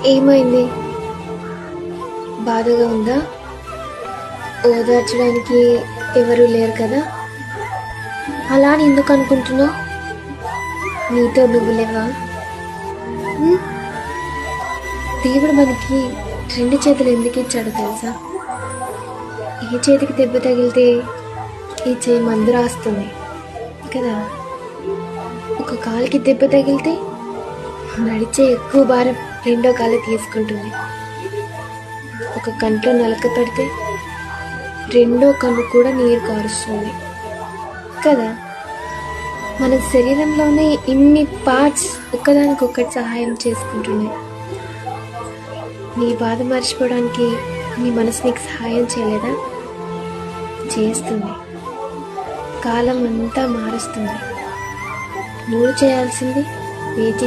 ఏమైంది? బాధగా ఉందా? ఓదార్చడానికి ఎవరు లేరు కదా? అలా అని ఎందుకు అనుకుంటున్నావు? నీతో నువ్వు లేవా? ఉమ్, దేవుడు మనకి రెండు చేతులు ఎందుకు ఇచ్చాడో తెలుసా? ఏ చేతికి దెబ్బ తగిలితే ఈ చేయి మందు రాస్తుంది కదా. ఒక కాలుకి దెబ్బ తగిలితే నడిచే ఎక్కువ భారం రెండో కాలు తీసుకుంటుంది. ఒక కంట్లో నలక పడితే రెండో కన్ను కూడా నీరు కారుస్తుంది కదా. మన శరీరంలోనే ఇన్ని పార్ట్స్ ఒకదానికొకటి సహాయం చేసుకుంటున్నాయి. నీ బాధ మర్చిపోవడానికి నీ మనసు నీకు సహాయం చేయలేదా? చేస్తుంది. కాలం అంతా మారుస్తుంది. నువ్వు చేయాల్సింది వేచి